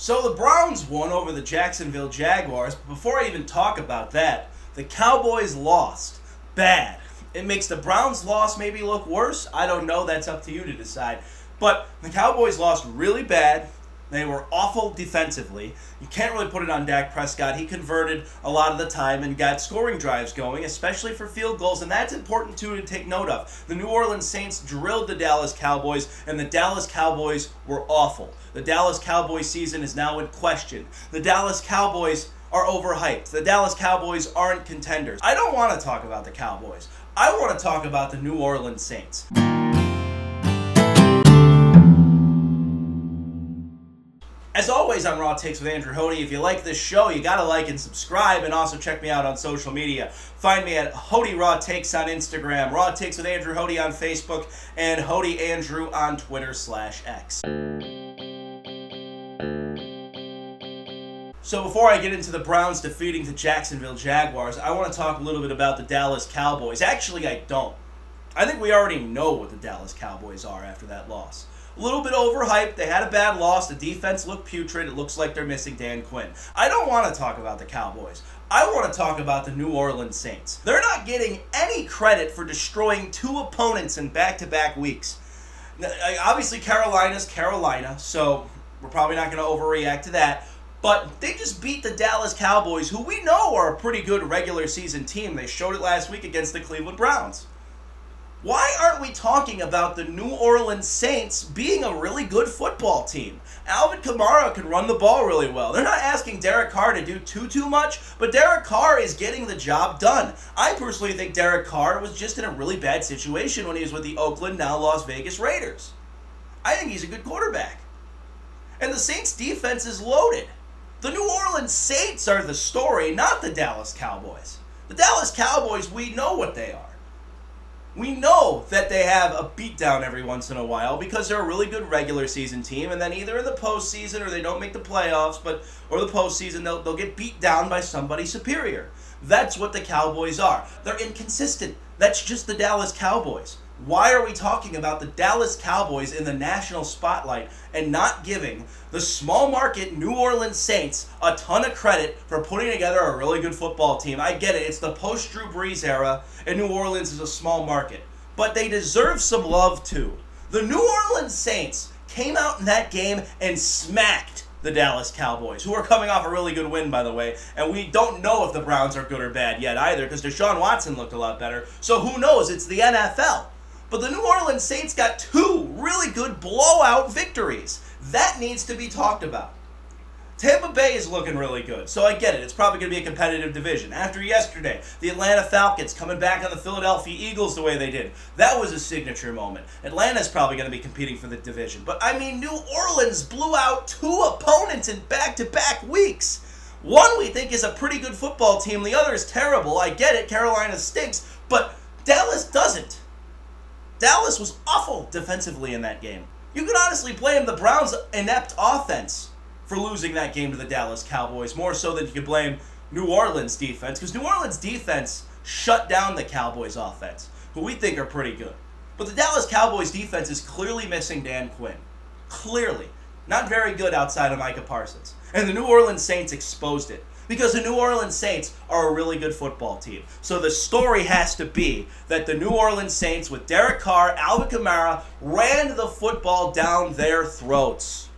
So the Browns won over the Jacksonville Jaguars, but before I even talk about that, the Cowboys lost. Bad. It makes the Browns' loss maybe look worse. I don't know. That's up to you to decide. But the Cowboys lost really bad. They were awful defensively. You can't really put it on Dak Prescott. He converted a lot of the time and got scoring drives going, especially for field goals, and that's important too to take note of. The New Orleans Saints drilled the Dallas Cowboys, and the Dallas Cowboys were awful. The Dallas Cowboys season is now in question. The Dallas Cowboys are overhyped. The Dallas Cowboys aren't contenders. I don't want to talk about the Cowboys. I want to talk about the New Orleans Saints. As always, I'm Raw Takes with Andrew Hoty. If you like this show, you gotta like and subscribe, and also check me out on social media. Find me at Hoty Raw Takes on Instagram, Raw Takes with Andrew Hoty on Facebook, and Hoty Andrew on Twitter/X. So before I get into the Browns defeating the Jacksonville Jaguars, I want to talk a little bit about the Dallas Cowboys. Actually, I don't. I think we already know what the Dallas Cowboys are after that loss. A little bit overhyped. They had a bad loss. The defense looked putrid. It looks like they're missing Dan Quinn. I don't want to talk about the Cowboys. I want to talk about the New Orleans Saints. They're not getting any credit for destroying two opponents in back-to-back weeks. Obviously, Carolina's Carolina, so we're probably not going to overreact to that. But they just beat the Dallas Cowboys, who we know are a pretty good regular season team. They showed it last week against the Cleveland Browns. Why aren't we talking about the New Orleans Saints being a really good football team? Alvin Kamara can run the ball really well. They're not asking Derek Carr to do too much, but Derek Carr is getting the job done. I personally think Derek Carr was just in a really bad situation when he was with the Oakland, now Las Vegas Raiders. I think he's a good quarterback. And the Saints' defense is loaded. The New Orleans Saints are the story, not the Dallas Cowboys. The Dallas Cowboys, we know what they are. We know that they have a beatdown every once in a while because they're a really good regular season team, and then either in the postseason or they don't make the playoffs, or the postseason, they'll get beat down by somebody superior. That's what the Cowboys are. They're inconsistent. That's just the Dallas Cowboys. Why are we talking about the Dallas Cowboys in the national spotlight and not giving the small market New Orleans Saints a ton of credit for putting together a really good football team? I get it. It's the post-Drew Brees era, and New Orleans is a small market. But they deserve some love, too. The New Orleans Saints came out in that game and smacked the Dallas Cowboys, who are coming off a really good win, by the way. And we don't know if the Browns are good or bad yet either, because Deshaun Watson looked a lot better. So who knows? It's the NFL. But the New Orleans Saints got two really good blowout victories. That needs to be talked about. Tampa Bay is looking really good, so I get it. It's probably going to be a competitive division. After yesterday, the Atlanta Falcons coming back on the Philadelphia Eagles the way they did. That was a signature moment. Atlanta's probably going to be competing for the division. But, I mean, New Orleans blew out two opponents in back-to-back weeks. One we think is a pretty good football team. The other is terrible. I get it. Carolina stinks. But Dallas doesn't. Dallas was awful defensively in that game. You could honestly blame the Browns' inept offense for losing that game to the Dallas Cowboys, more so than you could blame New Orleans' defense, because New Orleans' defense shut down the Cowboys' offense, who we think are pretty good. But the Dallas Cowboys' defense is clearly missing Dan Quinn. Clearly. Not very good outside of Micah Parsons. And the New Orleans Saints exposed it. Because the New Orleans Saints are a really good football team. So the story has to be that the New Orleans Saints, with Derek Carr, Alvin Kamara, ran the football down their throats.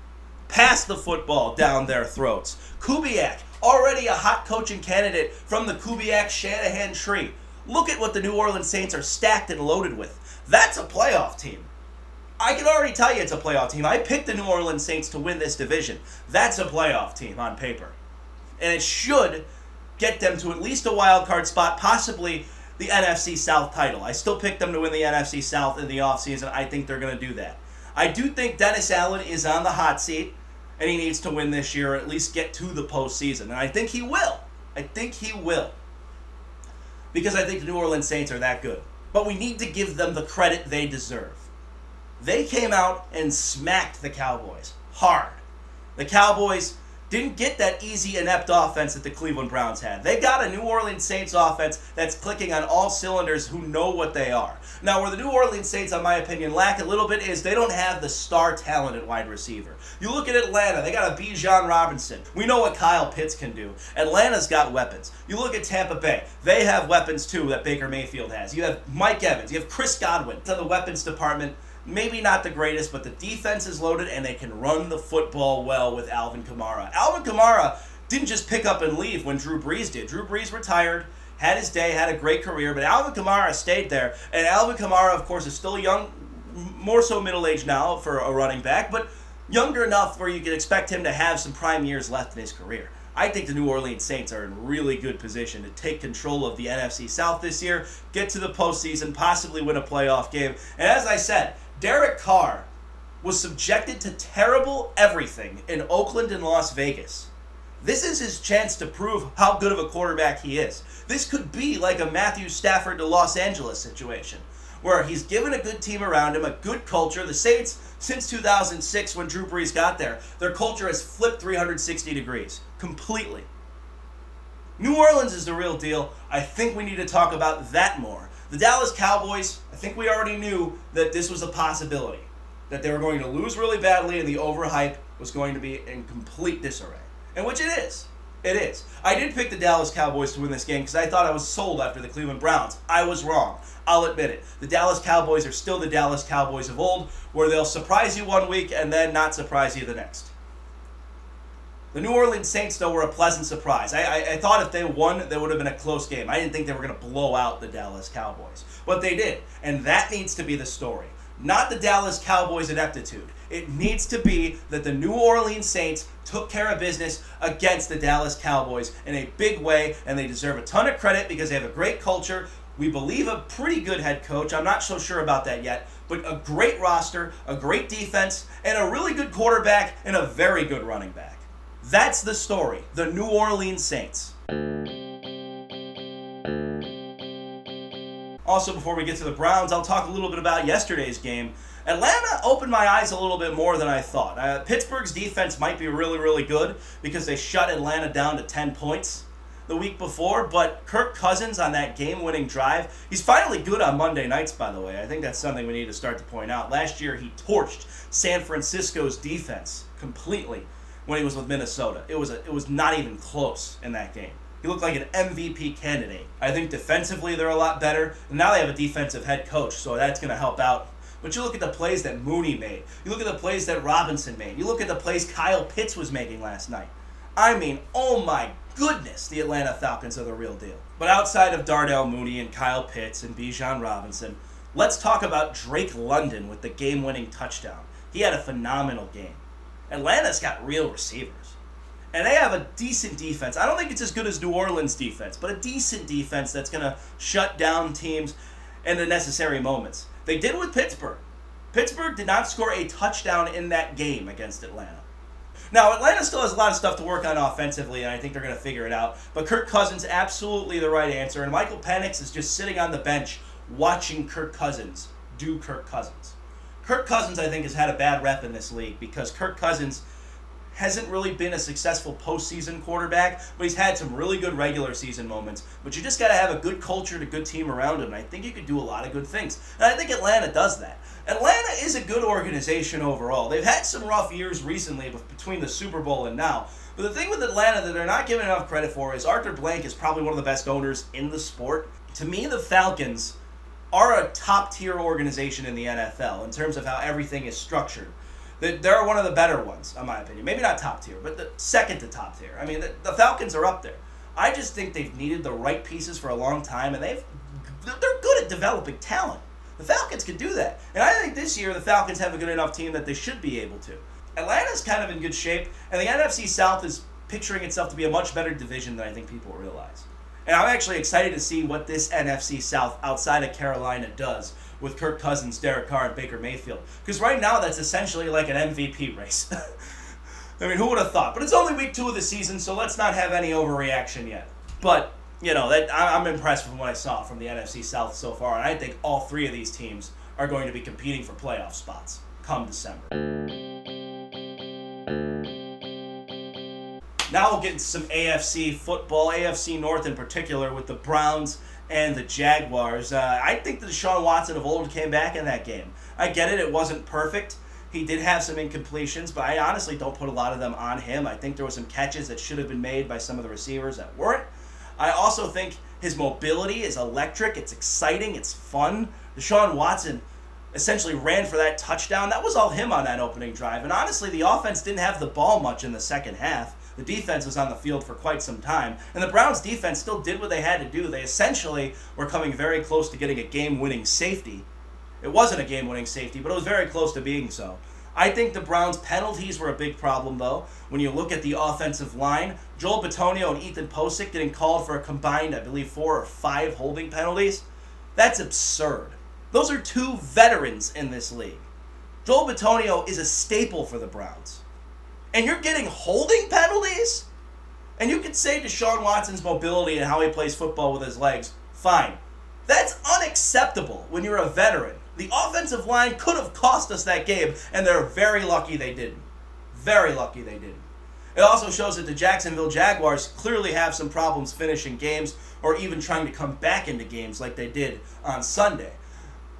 Passed the football down their throats. Kubiak, already a hot coaching candidate from the Kubiak-Shanahan tree. Look at what the New Orleans Saints are stacked and loaded with. That's a playoff team. I can already tell you it's a playoff team. I picked the New Orleans Saints to win this division. That's a playoff team on paper. And it should get them to at least a wild card spot, possibly the NFC South title. I still picked them to win the NFC South in the offseason. I think they're going to do that. I do think Dennis Allen is on the hot seat, and he needs to win this year or at least get to the postseason. And I think he will. Because I think the New Orleans Saints are that good. But we need to give them the credit they deserve. They came out and smacked the Cowboys hard. The Cowboys didn't get that easy, inept offense that the Cleveland Browns had. They got a New Orleans Saints offense that's clicking on all cylinders who know what they are. Now, where the New Orleans Saints, in my opinion, lack a little bit is they don't have the star talent at wide receiver. You look at Atlanta, they got a Bijan Robinson. We know what Kyle Pitts can do. Atlanta's got weapons. You look at Tampa Bay, they have weapons too that Baker Mayfield has. You have Mike Evans, you have Chris Godwin. To the weapons department, maybe not the greatest, but the defense is loaded and they can run the football well with Alvin Kamara. Alvin Kamara didn't just pick up and leave when Drew Brees did. Drew Brees retired, had his day, had a great career, but Alvin Kamara stayed there. And Alvin Kamara, of course, is still young, more so middle-aged now for a running back, but younger enough where you can expect him to have some prime years left in his career. I think the New Orleans Saints are in really good position to take control of the NFC South this year, get to the postseason, possibly win a playoff game. And as I said, Derek Carr was subjected to terrible everything in Oakland and Las Vegas. This is his chance to prove how good of a quarterback he is. This could be like a Matthew Stafford to Los Angeles situation, where he's given a good team around him, a good culture. The Saints, since 2006 when Drew Brees got there, their culture has flipped 360 degrees, completely. New Orleans is the real deal. I think we need to talk about that more. The Dallas Cowboys, I think we already knew that this was a possibility, that they were going to lose really badly and the overhype was going to be in complete disarray. And which it is. It is. I did pick the Dallas Cowboys to win this game because I thought I was sold after the Cleveland Browns. I was wrong. I'll admit it. The Dallas Cowboys are still the Dallas Cowboys of old, where they'll surprise you one week and then not surprise you the next. The New Orleans Saints, though, were a pleasant surprise. I thought if they won, there would have been a close game. I didn't think they were going to blow out the Dallas Cowboys. But they did. And that needs to be the story. Not the Dallas Cowboys' ineptitude. It needs to be that the New Orleans Saints took care of business against the Dallas Cowboys in a big way, and they deserve a ton of credit because they have a great culture. We believe a pretty good head coach. I'm not so sure about that yet, but a great roster, a great defense, and a really good quarterback and a very good running back. That's the story. The New Orleans Saints. Also, before we get to the Browns, I'll talk a little bit about yesterday's game. Atlanta opened my eyes a little bit more than I thought. Pittsburgh's defense might be really, really good because they shut Atlanta down to 10 points the week before, but Kirk Cousins on that game-winning drive, he's finally good on Monday nights, by the way. I think that's something we need to start to point out. Last year, he torched San Francisco's defense completely when he was with Minnesota. It was not even close in that game. He looked like an MVP candidate. I think defensively they're a lot better. And now they have a defensive head coach, so that's going to help out. But you look at the plays that Mooney made. You look at the plays that Robinson made. You look at the plays Kyle Pitts was making last night. I mean, oh my goodness, the Atlanta Falcons are the real deal. But outside of Darnell Mooney and Kyle Pitts and Bijan Robinson, let's talk about Drake London with the game-winning touchdown. He had a phenomenal game. Atlanta's got real receivers. And they have a decent defense. I don't think it's as good as New Orleans' defense, but a decent defense that's going to shut down teams in the necessary moments. They did with Pittsburgh. Pittsburgh did not score a touchdown in that game against Atlanta. Now, Atlanta still has a lot of stuff to work on offensively, and I think they're going to figure it out. But Kirk Cousins, absolutely the right answer. And Michael Penix is just sitting on the bench watching Kirk Cousins do Kirk Cousins. Kirk Cousins, I think, has had a bad rep in this league because Kirk Cousins hasn't really been a successful postseason quarterback, but he's had some really good regular season moments. But you just got to have a good culture and a good team around him, and I think you could do a lot of good things. And I think Atlanta does that. Atlanta is a good organization overall. They've had some rough years recently between the Super Bowl and now. But the thing with Atlanta that they're not given enough credit for is Arthur Blank is probably one of the best owners in the sport. To me, the Falcons are a top-tier organization in the NFL in terms of how everything is structured. They're one of the better ones, in my opinion. Maybe not top tier, but the second to top tier. I mean, the Falcons are up there. I just think they've needed the right pieces for a long time, and they're good at developing talent. The Falcons can do that. And I think this year the Falcons have a good enough team that they should be able to. Atlanta's kind of in good shape, and the NFC South is picturing itself to be a much better division than I think people realize. And I'm actually excited to see what this NFC South outside of Carolina does with Kirk Cousins, Derek Carr, and Baker Mayfield. Because right now, that's essentially like an MVP race. I mean, who would have thought? But it's only week 2 of the season, so let's not have any overreaction yet. But, I'm impressed with what I saw from the NFC South so far, and I think all 3 of these teams are going to be competing for playoff spots come December. Now we'll get into some AFC football, AFC North in particular, with the Browns and the Jaguars. I think the Deshaun Watson of old came back in that game. I get it wasn't perfect. He did have some incompletions, but I honestly don't put a lot of them on him. I think there were some catches that should have been made by some of the receivers that weren't. I also think his mobility is electric. It's exciting. It's fun. Deshaun Watson essentially ran for that touchdown. That was all him on that opening drive. And honestly, the offense didn't have the ball much in the second half. The defense was on the field for quite some time. And the Browns defense still did what they had to do. They essentially were coming very close to getting a game-winning safety. It wasn't a game-winning safety, but it was very close to being so. I think the Browns' penalties were a big problem, though. When you look at the offensive line, Joel Bitonio and Ethan Posick getting called for a combined, I believe, 4 or 5 holding penalties. That's absurd. Those are 2 veterans in this league. Joel Bitonio is a staple for the Browns. And you're getting holding penalties? And you could say Deshaun Watson's mobility and how he plays football with his legs, fine. That's unacceptable when you're a veteran. The offensive line could have cost us that game, and they're very lucky they didn't. Very lucky they didn't. It also shows that the Jacksonville Jaguars clearly have some problems finishing games or even trying to come back into games like they did on Sunday.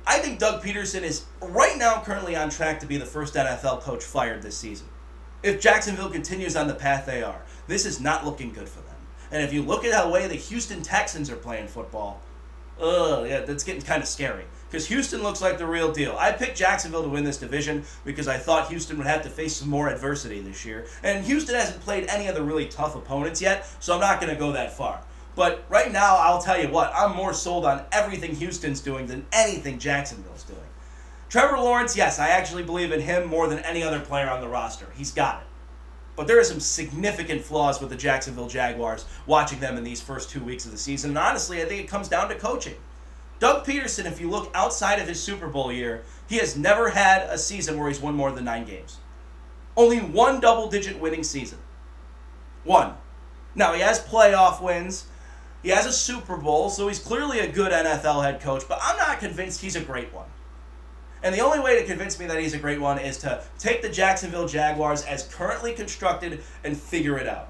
I think Doug Peterson is right now currently on track to be the first NFL coach fired this season. If Jacksonville continues on the path they are, this is not looking good for them. And if you look at the way the Houston Texans are playing football, that's getting kind of scary. Because Houston looks like the real deal. I picked Jacksonville to win this division because I thought Houston would have to face some more adversity this year. And Houston hasn't played any of the really tough opponents yet, so I'm not going to go that far. But right now, I'll tell you what, I'm more sold on everything Houston's doing than anything Jacksonville's doing. Trevor Lawrence, yes, I actually believe in him more than any other player on the roster. He's got it. But there are some significant flaws with the Jacksonville Jaguars watching them in these first 2 weeks of the season. And honestly, I think it comes down to coaching. Doug Peterson, if you look outside of his Super Bowl year, he has never had a season where he's won more than 9 games. Only 1 double-digit winning season. 1. Now, he has playoff wins. He has a Super Bowl, so he's clearly a good NFL head coach, but I'm not convinced he's a great one. And the only way to convince me that he's a great one is to take the Jacksonville Jaguars as currently constructed and figure it out.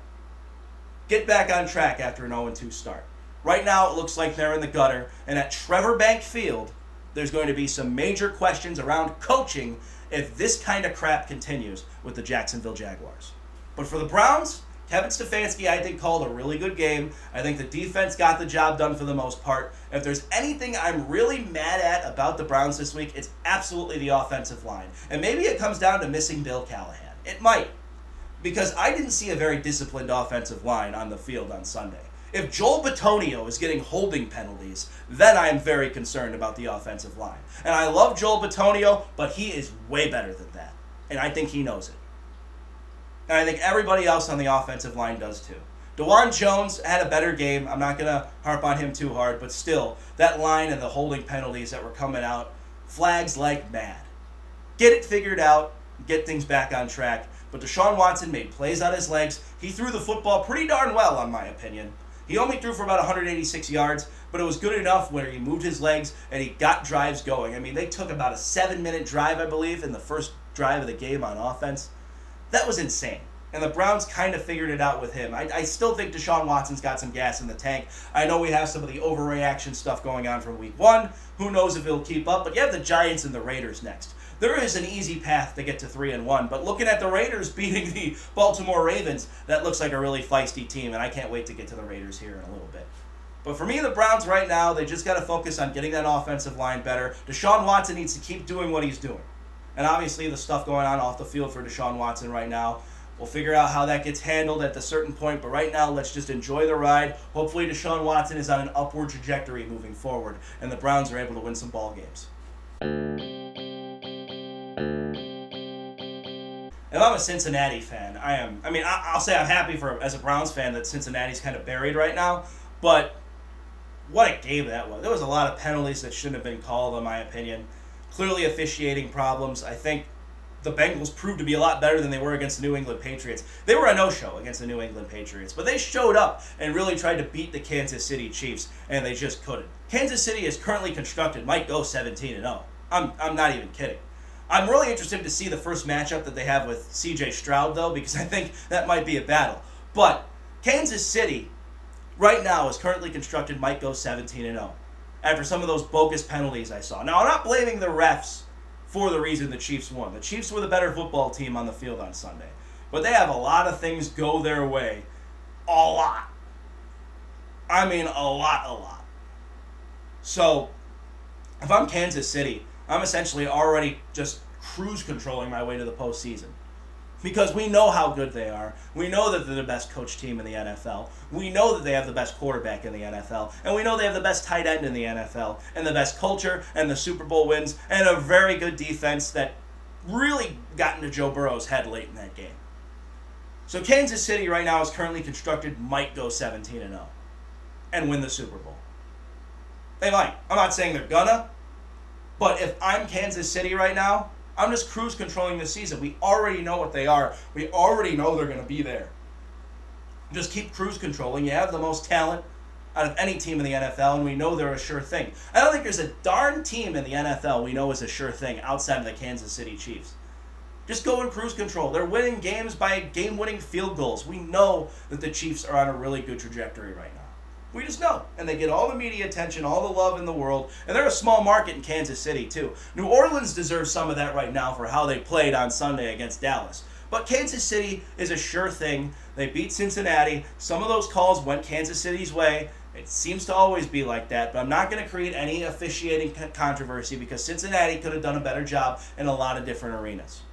Get back on track after an 0-2 start. Right now, it looks like they're in the gutter, and at Trevor Bank Field, there's going to be some major questions around coaching if this kind of crap continues with the Jacksonville Jaguars. But for the Browns, Kevin Stefanski, I think, called a really good game. I think the defense got the job done for the most part. If there's anything I'm really mad at about the Browns this week, it's absolutely the offensive line. And maybe it comes down to missing Bill Callahan. It might. Because I didn't see a very disciplined offensive line on the field on Sunday. If Joel Bitonio is getting holding penalties, then I am very concerned about the offensive line. And I love Joel Bitonio, but he is way better than that. And I think he knows it. And I think everybody else on the offensive line does too. DeJuan Jones had a better game. I'm not going to harp on him too hard, but still, that line and the holding penalties that were coming out, flags like mad. Get it figured out, get things back on track. But Deshaun Watson made plays on his legs. He threw the football pretty darn well, in my opinion. He only threw for about 186 yards, but it was good enough where he moved his legs and he got drives going. I mean, they took about a 7-minute drive, I believe, in the first drive of the game on offense. That was insane. And the Browns kind of figured it out with him. I still think Deshaun Watson's got some gas in the tank. I know we have some of the overreaction stuff going on from week 1. Who knows if he'll keep up, but you have the Giants and the Raiders next. There is an easy path to get to 3-1, but looking at the Raiders beating the Baltimore Ravens, that looks like a really feisty team, and I can't wait to get to the Raiders here in a little bit. But for me, the Browns right now, they just got to focus on getting that offensive line better. Deshaun Watson needs to keep doing what he's doing. And obviously the stuff going on off the field for Deshaun Watson right now, we'll figure out how that gets handled at a certain point, but right now let's just enjoy the ride. Hopefully Deshaun Watson is on an upward trajectory moving forward, and the Browns are able to win some ball games. If I'm a Cincinnati fan, I'll say I'm happy as a Browns fan that Cincinnati's kind of buried right now, but what a game that was. There was a lot of penalties that shouldn't have been called, in my opinion. Clearly officiating problems. I think the Bengals proved to be a lot better than they were against the New England Patriots. They were a no-show against the New England Patriots, but they showed up and really tried to beat the Kansas City Chiefs, and they just couldn't. Kansas City is currently constructed, might go 17-0. I'm not even kidding. I'm really interested to see the first matchup that they have with C.J. Stroud, though, because I think that might be a battle. But Kansas City, right now, is currently constructed, might go 17-0 after some of those bogus penalties I saw. Now, I'm not blaming the refs for the reason the Chiefs won. The Chiefs were the better football team on the field on Sunday. But they have a lot of things go their way. A lot. I mean, a lot. So, if I'm Kansas City, I'm essentially already just cruise controlling my way to the postseason. Because we know how good they are. We know that they're the best coach team in the NFL. We know that they have the best quarterback in the NFL. And we know they have the best tight end in the NFL. And the best culture and the Super Bowl wins. And a very good defense that really got into Joe Burrow's head late in that game. So Kansas City right now is currently constructed, might go 17-0 and win the Super Bowl. They might. I'm not saying they're gonna. But if I'm Kansas City right now, I'm just cruise controlling the season. We already know what they are. We already know they're going to be there. Just keep cruise controlling. You have the most talent out of any team in the NFL, and we know they're a sure thing. I don't think there's a darn team in the NFL we know is a sure thing outside of the Kansas City Chiefs. Just go in cruise control. They're winning games by game-winning field goals. We know that the Chiefs are on a really good trajectory right now. We just know. And they get all the media attention, all the love in the world. And they're a small market in Kansas City, too. New Orleans deserves some of that right now for how they played on Sunday against Dallas. But Kansas City is a sure thing. They beat Cincinnati. Some of those calls went Kansas City's way. It seems to always be like that. But I'm not going to create any officiating controversy because Cincinnati could have done a better job in a lot of different arenas.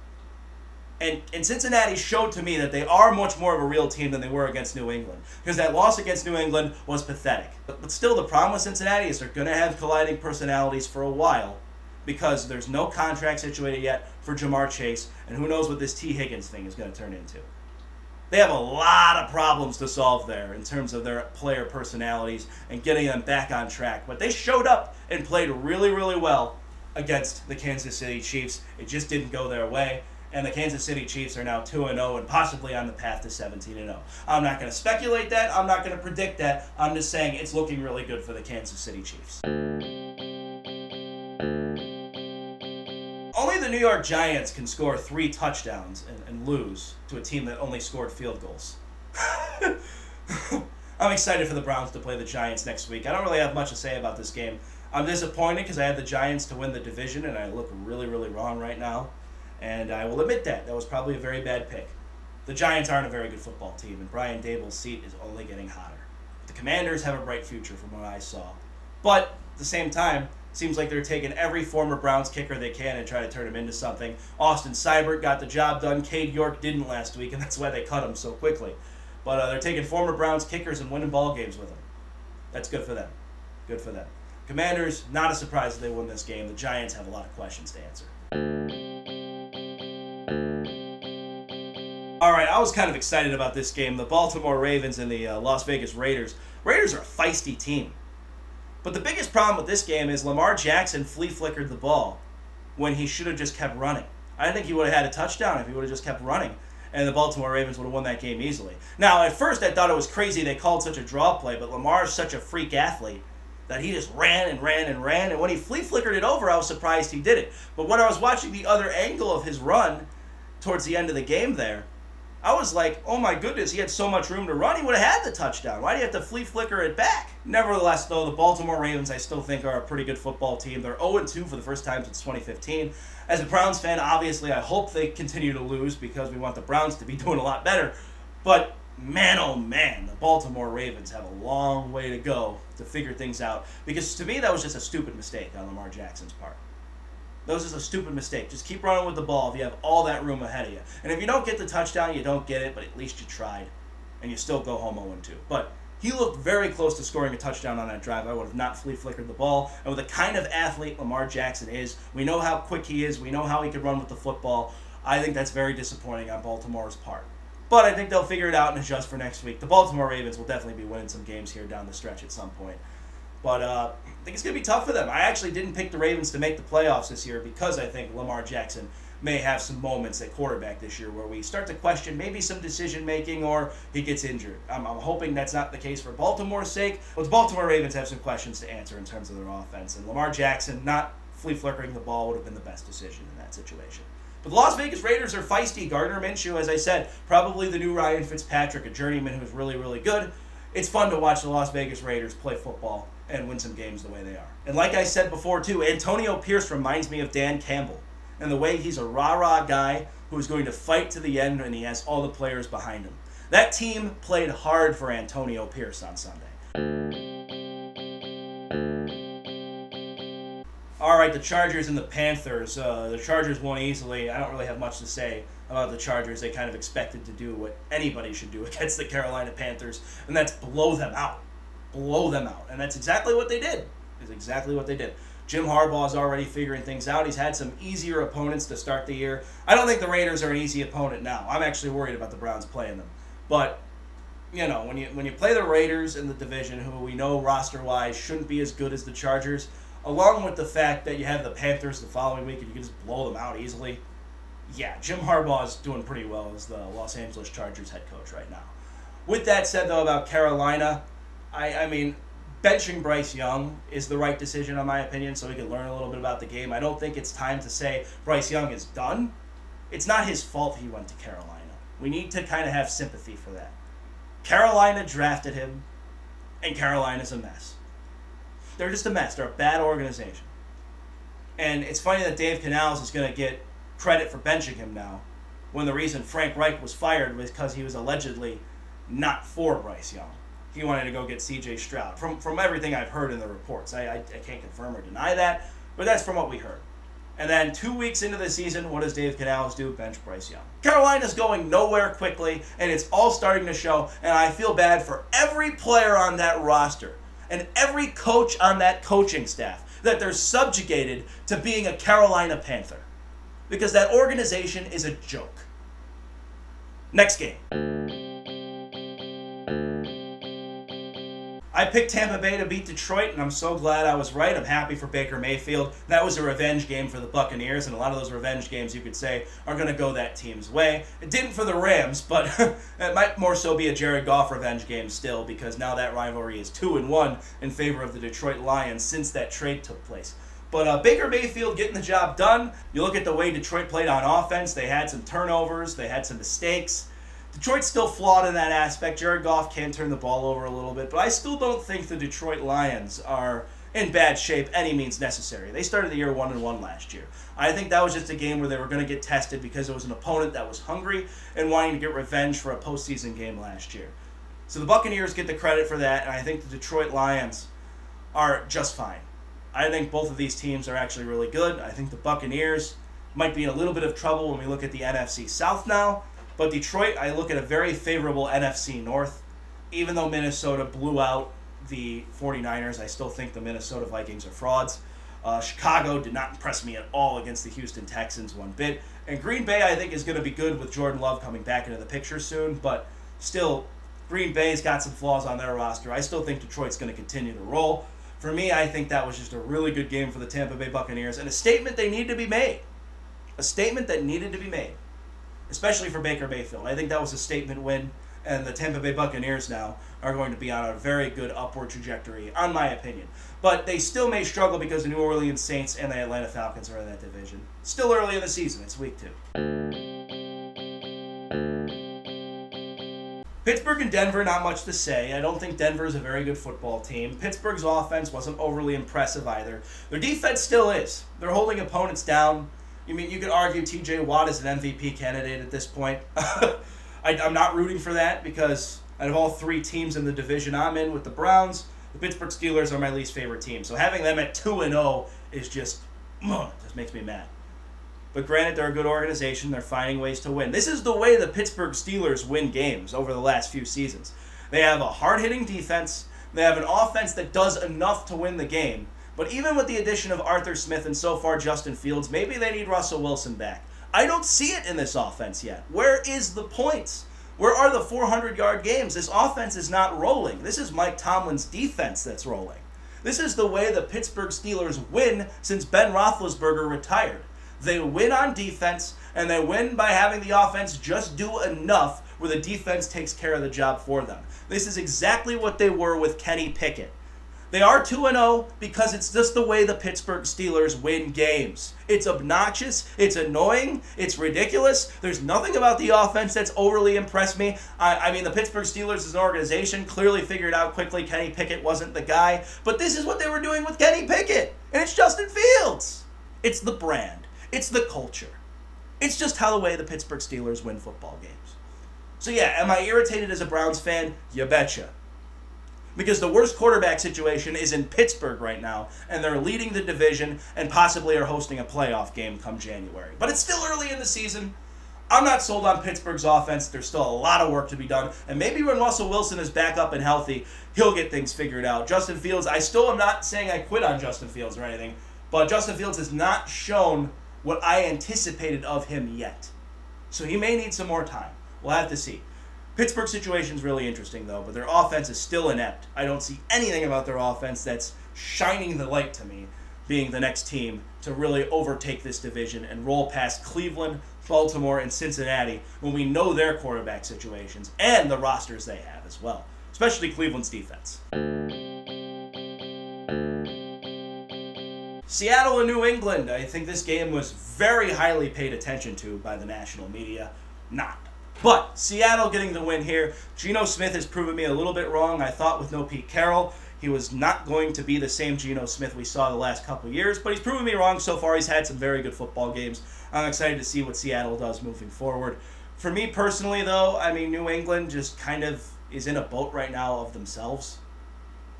And Cincinnati showed to me that they are much more of a real team than they were against New England. Because that loss against New England was pathetic. But still, the problem with Cincinnati is they're going to have colliding personalities for a while. Because there's no contract situated yet for Jamar Chase. And who knows what this T. Higgins thing is going to turn into. They have a lot of problems to solve there in terms of their player personalities and getting them back on track. But they showed up and played really, really well against the Kansas City Chiefs. It just didn't go their way. And the Kansas City Chiefs are now 2-0 and possibly on the path to 17-0. I'm not going to speculate that. I'm not going to predict that. I'm just saying it's looking really good for the Kansas City Chiefs. Only the New York Giants can score 3 touchdowns and lose to a team that only scored field goals. I'm excited for the Browns to play the Giants next week. I don't really have much to say about this game. I'm disappointed because I had the Giants to win the division, and I look really, really wrong right now. And I will admit that. That was probably a very bad pick. The Giants aren't a very good football team, and Brian Dable's seat is only getting hotter. The Commanders have a bright future from what I saw. But at the same time, it seems like they're taking every former Browns kicker they can and try to turn him into something. Austin Seibert got the job done. Cade York didn't last week, and that's why they cut him so quickly. But they're taking former Browns kickers and winning ball games with them. That's good for them. Good for them. Commanders, not a surprise that they won this game. The Giants have a lot of questions to answer. Alright, I was kind of excited about this game. The Baltimore Ravens and the Las Vegas Raiders. Raiders are a feisty team. But the biggest problem with this game is Lamar Jackson flea flickered the ball when he should have just kept running. I think he would have had a touchdown if he would have just kept running. And the Baltimore Ravens would have won that game easily. Now, at first I thought it was crazy they called such a draw play, but Lamar is such a freak athlete that he just ran. And when he flea flickered it over, I was surprised he did it. But when I was watching the other angle of his run towards the end of the game there, I was like, oh my goodness, he had so much room to run, he would have had the touchdown. Why do you have to flea flicker it back? Nevertheless, though, the Baltimore Ravens I still think are a pretty good football team. They're 0-2 for the first time since 2015. As a Browns fan, obviously, I hope they continue to lose because we want the Browns to be doing a lot better. But man, oh man, the Baltimore Ravens have a long way to go to figure things out. Because to me, that was just a stupid mistake on Lamar Jackson's part. That was just a stupid mistake. Just keep running with the ball if you have all that room ahead of you. And if you don't get the touchdown, you don't get it, but at least you tried. And you still go home 0-2. But he looked very close to scoring a touchdown on that drive. I would have not flea flickered the ball. And with the kind of athlete Lamar Jackson is, we know how quick he is. We know how he can run with the football. I think that's very disappointing on Baltimore's part. But I think they'll figure it out and adjust for next week. The Baltimore Ravens will definitely be winning some games here down the stretch at some point. But I think it's going to be tough for them. I actually didn't pick the Ravens to make the playoffs this year because I think Lamar Jackson may have some moments at quarterback this year where we start to question maybe some decision-making or he gets injured. I'm hoping that's not the case for Baltimore's sake. But the Baltimore Ravens have some questions to answer in terms of their offense. And Lamar Jackson not flea flickering the ball would have been the best decision in that situation. But the Las Vegas Raiders are feisty. Gardner Minshew, as I said, probably the new Ryan Fitzpatrick, a journeyman who's really, really good. It's fun to watch the Las Vegas Raiders play football and win some games the way they are. And like I said before, too, Antonio Pierce reminds me of Dan Campbell and the way he's a rah-rah guy who's going to fight to the end, and he has all the players behind him. That team played hard for Antonio Pierce on Sunday. All right, the Chargers and the Panthers. The Chargers won easily. I don't really have much to say about the Chargers. They kind of expected to do what anybody should do against the Carolina Panthers, and that's blow them out. Blow them out. And that's exactly what they did. It's exactly what they did. Jim Harbaugh is already figuring things out. He's had some easier opponents to start the year. I don't think the Raiders are an easy opponent now. I'm actually worried about the Browns playing them. But, you know, when you play the Raiders in the division, who we know roster-wise shouldn't be as good as the Chargers, along with the fact that you have the Panthers the following week and you can just blow them out easily, yeah, Jim Harbaugh is doing pretty well as the Los Angeles Chargers head coach right now. With that said, though, about Carolina, I mean, benching Bryce Young is the right decision, in my opinion, so we can learn a little bit about the game. I don't think it's time to say Bryce Young is done. It's not his fault he went to Carolina. We need to kind of have sympathy for that. Carolina drafted him, and Carolina's a mess. They're just a mess. They're a bad organization. And it's funny that Dave Canales is going to get credit for benching him now, when the reason Frank Reich was fired was because he was allegedly not for Bryce Young. He wanted to go get C.J. Stroud. From everything I've heard in the reports. I can't confirm or deny that, but that's from what we heard. And then 2 weeks into the season, what does Dave Canales do? Bench Bryce Young. Carolina's going nowhere quickly, and it's all starting to show, and I feel bad for every player on that roster and every coach on that coaching staff that they're subjugated to being a Carolina Panther. Because that organization is a joke. Next game. I picked Tampa Bay to beat Detroit, and I'm so glad I was right. I'm happy for Baker Mayfield. That was a revenge game for the Buccaneers, and a lot of those revenge games, you could say, are going to go that team's way. It didn't for the Rams, but it might more so be a Jared Goff revenge game still, because now that rivalry is 2-1 in favor of the Detroit Lions since that trade took place. But Baker Mayfield getting the job done. You look at the way Detroit played on offense. They had some turnovers. They had some mistakes. Detroit's still flawed in that aspect. Jared Goff can turn the ball over a little bit, but I still don't think the Detroit Lions are in bad shape any means necessary. They started the year 1-1 last year. I think that was just a game where they were going to get tested because it was an opponent that was hungry and wanting to get revenge for a postseason game last year. So the Buccaneers get the credit for that, and I think the Detroit Lions are just fine. I think both of these teams are actually really good. I think the Buccaneers might be in a little bit of trouble when we look at the NFC South now. But Detroit, I look at a very favorable NFC North. Even though Minnesota blew out the 49ers, I still think the Minnesota Vikings are frauds. Chicago did not impress me at all against the Houston Texans one bit. And Green Bay, I think, is going to be good with Jordan Love coming back into the picture soon. But still, Green Bay's got some flaws on their roster. I still think Detroit's going to continue to roll. For me, I think that was just a really good game for the Tampa Bay Buccaneers and a statement they need to be made. A statement that needed to be made. Especially for Baker Mayfield. I think that was a statement win, and the Tampa Bay Buccaneers now are going to be on a very good upward trajectory, on my opinion. But they still may struggle because the New Orleans Saints and the Atlanta Falcons are in that division. Still early in the season. It's week 2. Pittsburgh and Denver, not much to say. I don't think Denver is a very good football team. Pittsburgh's offense wasn't overly impressive either. Their defense still is. They're holding opponents down. You mean you could argue T.J. Watt is an MVP candidate at this point. I'm not rooting for that because out of all 3 teams in the division I'm in with the Browns, the Pittsburgh Steelers are my least favorite team. So having them at 2-0 is just makes me mad. But granted, they're a good organization. They're finding ways to win. This is the way the Pittsburgh Steelers win games over the last few seasons. They have a hard-hitting defense. They have an offense that does enough to win the game. But even with the addition of Arthur Smith and so far Justin Fields, maybe they need Russell Wilson back. I don't see it in this offense yet. Where is the points? Where are the 400-yard games? This offense is not rolling. This is Mike Tomlin's defense that's rolling. This is the way the Pittsburgh Steelers win since Ben Roethlisberger retired. They win on defense, and they win by having the offense just do enough where the defense takes care of the job for them. This is exactly what they were with Kenny Pickett. They are 2-0 because it's just the way the Pittsburgh Steelers win games. It's obnoxious, it's annoying, it's ridiculous. There's nothing about the offense that's overly impressed me. I mean, the Pittsburgh Steelers as an organization clearly figured out quickly Kenny Pickett wasn't the guy, but this is what they were doing with Kenny Pickett, and it's Justin Fields. It's the brand. It's the culture. It's just how the way the Pittsburgh Steelers win football games. So yeah, am I irritated as a Browns fan? You betcha. Because the worst quarterback situation is in Pittsburgh right now, and they're leading the division and possibly are hosting a playoff game come January. But it's still early in the season. I'm not sold on Pittsburgh's offense. There's still a lot of work to be done. And maybe when Russell Wilson is back up and healthy, he'll get things figured out. Justin Fields, I still am not saying I quit on Justin Fields or anything, but Justin Fields has not shown what I anticipated of him yet. So he may need some more time. We'll have to see. Pittsburgh's situation is really interesting, though, but their offense is still inept. I don't see anything about their offense that's shining the light to me, being the next team to really overtake this division and roll past Cleveland, Baltimore, and Cincinnati when we know their quarterback situations and the rosters they have as well, especially Cleveland's defense. Seattle and New England. I think this game was very highly paid attention to by the national media. Not. But Seattle getting the win here. Geno Smith has proven me a little bit wrong. I thought with no Pete Carroll, he was not going to be the same Geno Smith we saw the last couple of years, but he's proven me wrong so far. He's had some very good football games. I'm excited to see what Seattle does moving forward. For me personally, though, I mean, New England just kind of is in a boat right now of themselves.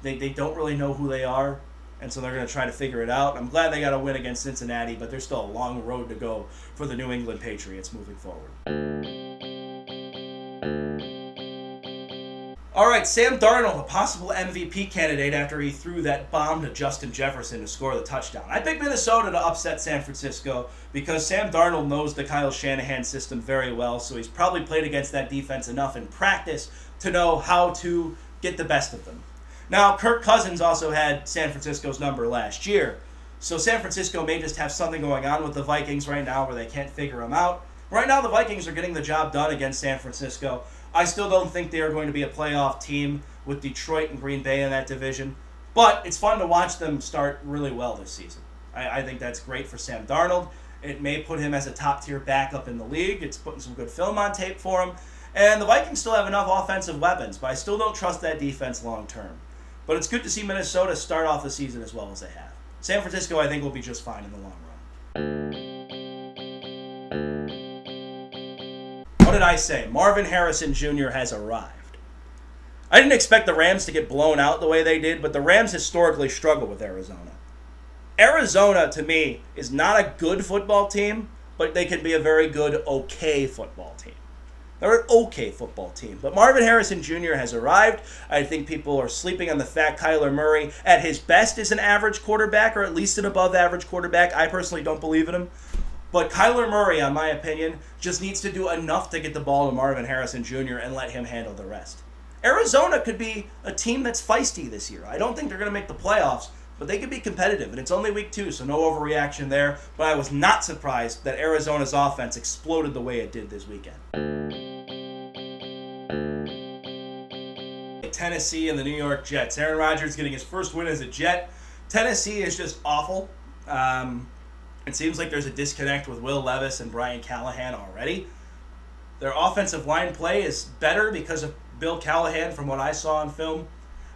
They don't really know who they are, and so they're going to try to figure it out. I'm glad they got a win against Cincinnati, but there's still a long road to go for the New England Patriots moving forward. All right, Sam Darnold, a possible MVP candidate after he threw that bomb to Justin Jefferson to score the touchdown. I picked Minnesota to upset San Francisco because Sam Darnold knows the Kyle Shanahan system very well, so he's probably played against that defense enough in practice to know how to get the best of them. Now, Kirk Cousins also had San Francisco's number last year, so San Francisco may just have something going on with the Vikings right now where they can't figure them out. Right now, the Vikings are getting the job done against San Francisco. I still don't think they are going to be a playoff team with Detroit and Green Bay in that division, but it's fun to watch them start really well this season. I think that's great for Sam Darnold. It may put him as a top-tier backup in the league. It's putting some good film on tape for him. And the Vikings still have enough offensive weapons, but I still don't trust that defense long-term. But it's good to see Minnesota start off the season as well as they have. San Francisco, I think, will be just fine in the long run. What did I say? Marvin Harrison Jr. has arrived. I didn't expect the Rams to get blown out the way they did, but the Rams historically struggle with Arizona. Arizona, to me, is not a good football team, but they can be a very good, okay football team. They're an okay football team. But Marvin Harrison Jr. has arrived. I think people are sleeping on the fact Kyler Murray, at his best, is an average quarterback, or at least an above-average quarterback. I personally don't believe in him. But Kyler Murray, in my opinion, just needs to do enough to get the ball to Marvin Harrison Jr. and let him handle the rest. Arizona could be a team that's feisty this year. I don't think they're going to make the playoffs, but they could be competitive. And it's only week 2, so no overreaction there. But I was not surprised that Arizona's offense exploded the way it did this weekend. Tennessee and the New York Jets. Aaron Rodgers getting his first win as a Jet. Tennessee is just awful. It seems like there's a disconnect with Will Levis and Brian Callahan already. Their offensive line play is better because of Bill Callahan from what I saw on film.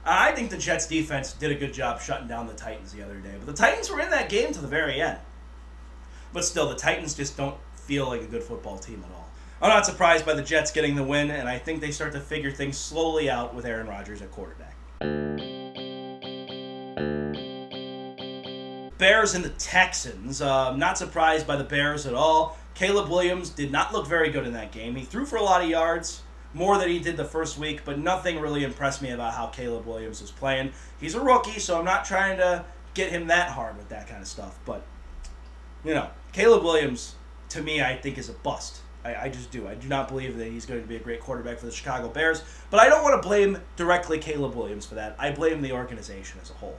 I think the Jets defense did a good job shutting down the Titans the other day. But the Titans were in that game to the very end. But still, the Titans just don't feel like a good football team at all. I'm not surprised by the Jets getting the win, and I think they start to figure things slowly out with Aaron Rodgers at quarterback. Bears and the Texans. Not surprised by the Bears at all. Caleb Williams did not look very good in that game. He threw for a lot of yards, more than he did the first week, but nothing really impressed me about how Caleb Williams was playing. He's a rookie, so I'm not trying to get him that hard with that kind of stuff. But, Caleb Williams, to me, I think is a bust. I just do. I do not believe that he's going to be a great quarterback for the Chicago Bears. But I don't want to blame directly Caleb Williams for that. I blame the organization as a whole.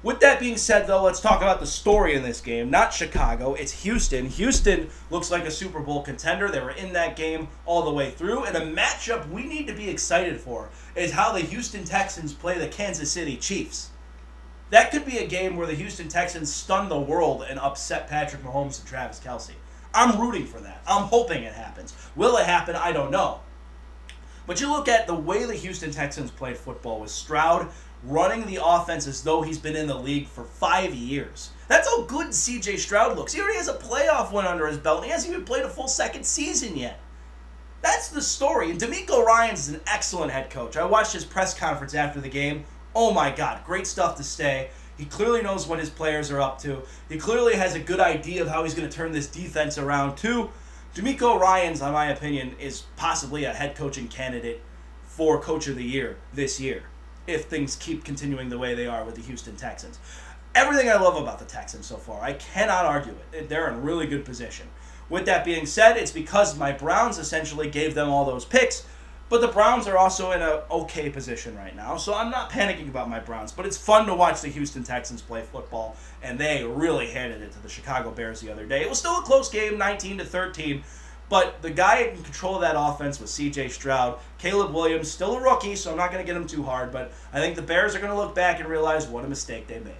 With that being said, though, let's talk about the story in this game. Not Chicago, it's Houston. Houston looks like a Super Bowl contender. They were in that game all the way through. And a matchup we need to be excited for is how the Houston Texans play the Kansas City Chiefs. That could be a game where the Houston Texans stun the world and upset Patrick Mahomes and Travis Kelce. I'm rooting for that. I'm hoping it happens. Will it happen? I don't know. But you look at the way the Houston Texans played football with Stroud running the offense as though he's been in the league for 5 years. That's how good C.J. Stroud looks. He already has a playoff win under his belt, and he hasn't even played a full second season yet. That's the story. And DeMeco Ryans is an excellent head coach. I watched his press conference after the game. Oh my God, great stuff to say. He clearly knows what his players are up to. He clearly has a good idea of how he's going to turn this defense around too. DeMeco Ryans, in my opinion, is possibly a head coaching candidate for Coach of the Year this year, if things keep continuing the way they are with the Houston Texans. Everything I love about the Texans so far, I cannot argue it. They're in really good position. With that being said, it's because my Browns essentially gave them all those picks, but the Browns are also in an okay position right now, so I'm not panicking about my Browns. But it's fun to watch the Houston Texans play football, and they really handed it to the Chicago Bears the other day. It was still a close game, 19-13, but the guy in control of that offense was C.J. Stroud. Caleb Williams, still a rookie, so I'm not going to get him too hard, but I think the Bears are going to look back and realize what a mistake they made.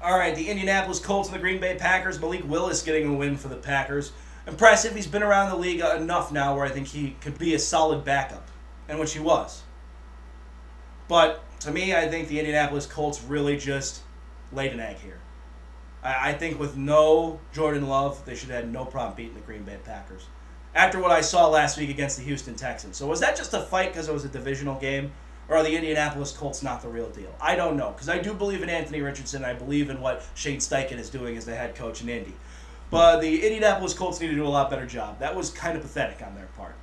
All right, the Indianapolis Colts and the Green Bay Packers. Malik Willis getting a win for the Packers. Impressive. He's been around the league enough now where I think he could be a solid backup, and which he was. But to me, I think the Indianapolis Colts really just laid an egg here. I think with no Jordan Love, they should have had no problem beating the Green Bay Packers. After what I saw last week against the Houston Texans. So was that just a fight because it was a divisional game? Or are the Indianapolis Colts not the real deal? I don't know, because I do believe in Anthony Richardson. I believe in what Shane Steichen is doing as the head coach in Indy. But the Indianapolis Colts need to do a lot better job. That was kind of pathetic on their part,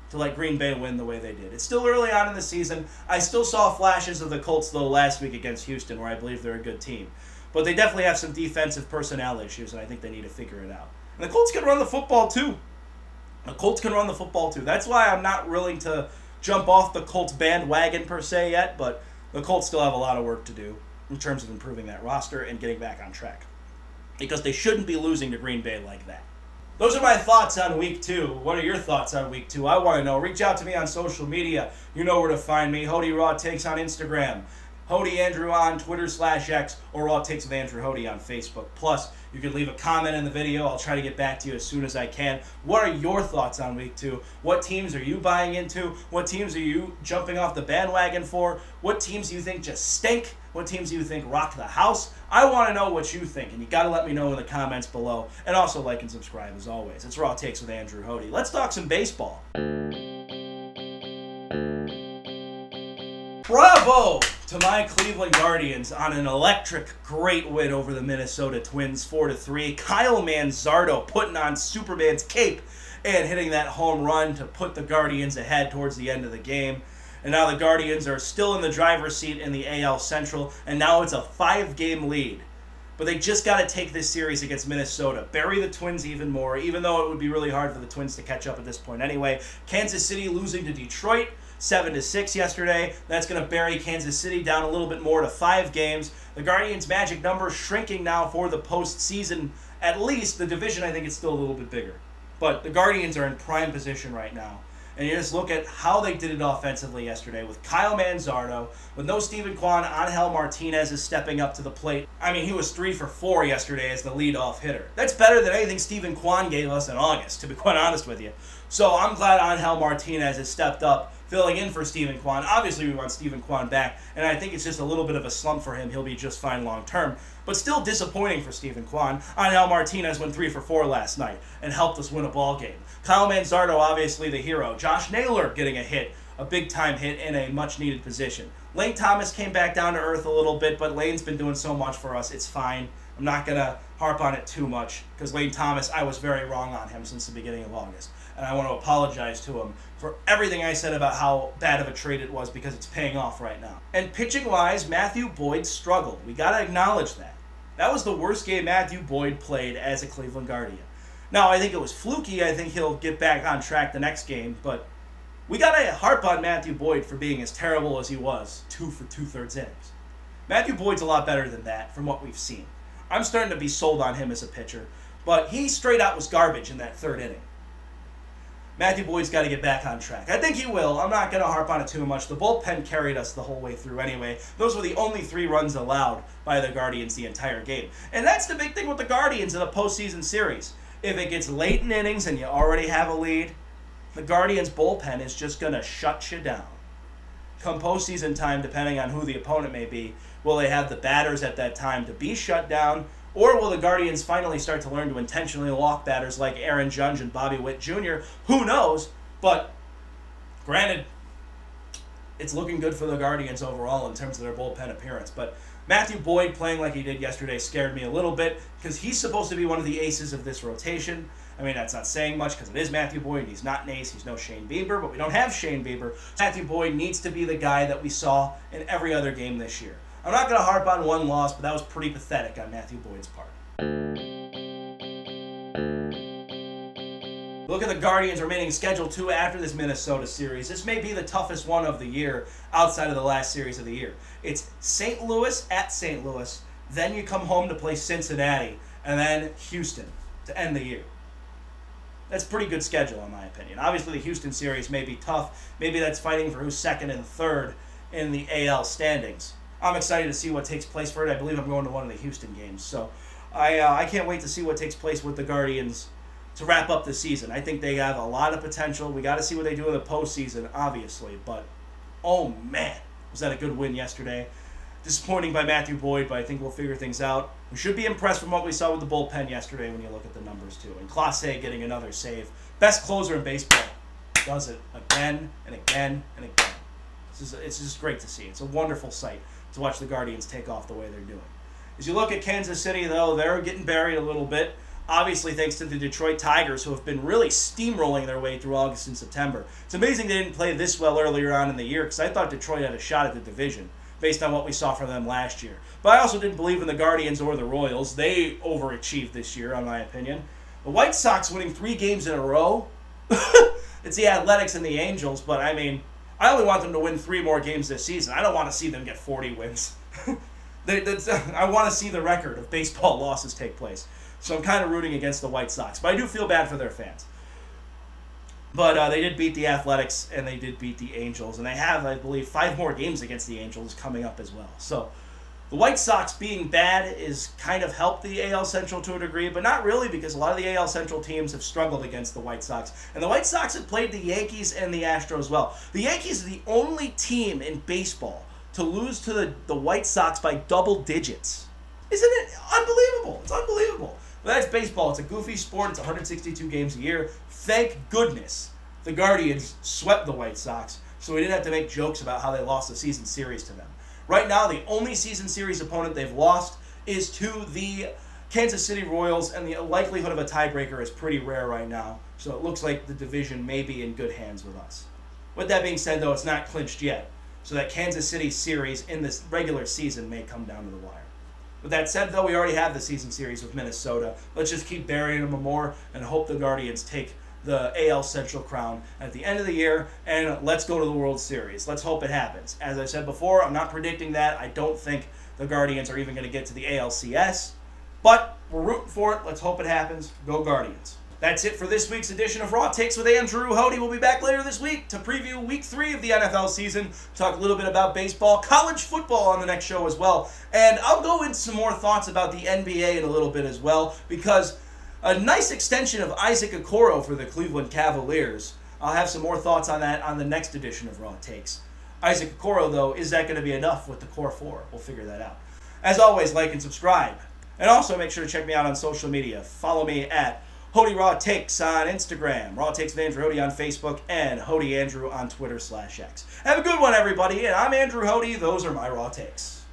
to let Green Bay win the way they did. It's still early on in the season. I still saw flashes of the Colts, though, last week against Houston, where I believe they're a good team. But they definitely have some defensive personnel issues, and I think they need to figure it out. And the Colts can run the football, too. That's why I'm not willing to jump off the Colts bandwagon, per se, yet, but the Colts still have a lot of work to do in terms of improving that roster and getting back on track. Because they shouldn't be losing to Green Bay like that. Those are my thoughts on Week 2. What are your thoughts on Week 2? I want to know. Reach out to me on social media. You know where to find me. Hoty Raw Takes on Instagram. Hoty Andrew on Twitter/X, or Raw Takes with Andrew Hoty on Facebook. Plus, you can leave a comment in the video. I'll try to get back to you as soon as I can. What are your thoughts on Week 2? What teams are you buying into? What teams are you jumping off the bandwagon for? What teams do you think just stink? What teams do you think rock the house? I want to know what you think, and you got to let me know in the comments below. And also like and subscribe as always. It's Raw Takes with Andrew Hoty. Let's talk some baseball. Bravo to my Cleveland Guardians on an electric, great win over the Minnesota Twins, 4-3. Kyle Manzardo putting on Superman's cape and hitting that home run to put the Guardians ahead towards the end of the game. And now the Guardians are still in the driver's seat in the AL Central, and now it's a 5-game lead. But they just got to take this series against Minnesota. Bury the Twins even more, even though it would be really hard for the Twins to catch up at this point anyway. Kansas City losing to Detroit 7-6 yesterday. That's going to bury Kansas City down a little bit more to 5 games. The Guardians' magic number shrinking now for the postseason. At least the division, I think, is still a little bit bigger. But the Guardians are in prime position right now. And you just look at how they did it offensively yesterday with Kyle Manzardo, with no Steven Kwan. Angel Martinez is stepping up to the plate. I mean, he was 3 for 4 yesterday as the leadoff hitter. That's better than anything Steven Kwan gave us in August, to be quite honest with you. So I'm glad Angel Martinez has stepped up, filling in for Steven Kwan. Obviously, we want Steven Kwan back, and I think it's just a little bit of a slump for him. He'll be just fine long term. But still disappointing for Steven Kwan. Angel Martinez went 3 for 4 last night and helped us win a ball game. Kyle Manzardo, obviously the hero. Josh Naylor getting a hit, a big-time hit in a much-needed position. Lane Thomas came back down to earth a little bit, but Lane's been doing so much for us. It's fine. I'm not going to harp on it too much because Lane Thomas, I was very wrong on him since the beginning of August. And I want to apologize to him for everything I said about how bad of a trade it was because it's paying off right now. And pitching-wise, Matthew Boyd struggled. We got to acknowledge that. That was the worst game Matthew Boyd played as a Cleveland Guardian. Now, I think it was fluky. I think he'll get back on track the next game. But we got to harp on Matthew Boyd for being as terrible as he was 2 for 2/3 innings. Matthew Boyd's a lot better than that from what we've seen. I'm starting to be sold on him as a pitcher. But he straight out was garbage in that 3rd inning. Matthew Boyd's got to get back on track. I think he will. I'm not going to harp on it too much. The bullpen carried us the whole way through anyway. Those were the only 3 runs allowed by the Guardians the entire game. And that's the big thing with the Guardians in a postseason series. If it gets late in innings and you already have a lead, the Guardians' bullpen is just going to shut you down. Come postseason time, depending on who the opponent may be, will they have the batters at that time to be shut down, or will the Guardians finally start to learn to intentionally walk batters like Aaron Judge and Bobby Witt Jr.? Who knows? But granted, it's looking good for the Guardians overall in terms of their bullpen appearance. But Matthew Boyd playing like he did yesterday scared me a little bit because he's supposed to be one of the aces of this rotation. I mean, that's not saying much because it is Matthew Boyd. And he's not an ace. He's no Shane Bieber, but we don't have Shane Bieber. Matthew Boyd needs to be the guy that we saw in every other game this year. I'm not going to harp on one loss, but that was pretty pathetic on Matthew Boyd's part. Look at the Guardians' remaining schedule, too, after this Minnesota series. This may be the toughest one of the year outside of the last series of the year. It's St. Louis at St. Louis, then you come home to play Cincinnati, and then Houston to end the year. That's a pretty good schedule, in my opinion. Obviously, the Houston series may be tough. Maybe that's fighting for who's second and third in the AL standings. I'm excited to see what takes place for it. I believe I'm going to one of the Houston games. So I can't wait to see what takes place with the Guardians to wrap up the season. I think they have a lot of potential. We got to see what they do in the postseason, obviously. But, oh, man, was that a good win yesterday. Disappointing by Matthew Boyd, but I think we'll figure things out. We should be impressed from what we saw with the bullpen yesterday when you look at the numbers, too. And Clase getting another save. Best closer in baseball. Does it again and again and again. It's just great to see. It's a wonderful sight to watch the Guardians take off the way they're doing. As you look at Kansas City, though, they're getting buried a little bit. Obviously, thanks to the Detroit Tigers, who have been really steamrolling their way through August and September. It's amazing they didn't play this well earlier on in the year, because I thought Detroit had a shot at the division, based on what we saw from them last year. But I also didn't believe in the Guardians or the Royals. They overachieved this year, in my opinion. The White Sox winning 3 games in a row. It's the Athletics and the Angels, but I mean, I only want them to win 3 more games this season. I don't want to see them get 40 wins. I want to see the record of baseball losses take place. So I'm kind of rooting against the White Sox. But I do feel bad for their fans. But they did beat the Athletics, and they did beat the Angels. And they have, I believe, 5 more games against the Angels coming up as well. So the White Sox being bad is kind of helped the AL Central to a degree, but not really, because a lot of the AL Central teams have struggled against the White Sox. And the White Sox have played the Yankees and the Astros well. The Yankees are the only team in baseball to lose to the White Sox by double digits. Isn't it unbelievable? It's unbelievable. But that's baseball. It's a goofy sport. It's 162 games a year. Thank goodness the Guardians swept the White Sox, so we didn't have to make jokes about how they lost the season series to them. Right now, the only season series opponent they've lost is to the Kansas City Royals, and the likelihood of a tiebreaker is pretty rare right now, so it looks like the division may be in good hands with us. With that being said, though, it's not clinched yet, so that Kansas City series in this regular season may come down to the wire. With that said, though, we already have the season series with Minnesota. Let's just keep burying them more and hope the Guardians take the AL Central crown at the end of the year, and let's go to the World Series. Let's hope it happens. As I said before, I'm not predicting that. I don't think the Guardians are even going to get to the ALCS, but we're rooting for it. Let's hope it happens. Go Guardians. That's it for this week's edition of Raw Takes with Andrew Hoty. We'll be back later this week to preview Week 3 of the NFL season, talk a little bit about baseball, college football on the next show as well, and I'll go into some more thoughts about the NBA in a little bit as well, because a nice extension of Isaac Okoro for the Cleveland Cavaliers. I'll have some more thoughts on that on the next edition of Raw Takes. Isaac Okoro, though, is that going to be enough with the Core 4? We'll figure that out. As always, like and subscribe. And also make sure to check me out on social media. Follow me at Hoty Raw Takes on Instagram, Raw Takes with Andrew Hoty on Facebook, and Hoty Andrew on Twitter/X. Have a good one, everybody, and I'm Andrew Hoty. Those are my Raw Takes.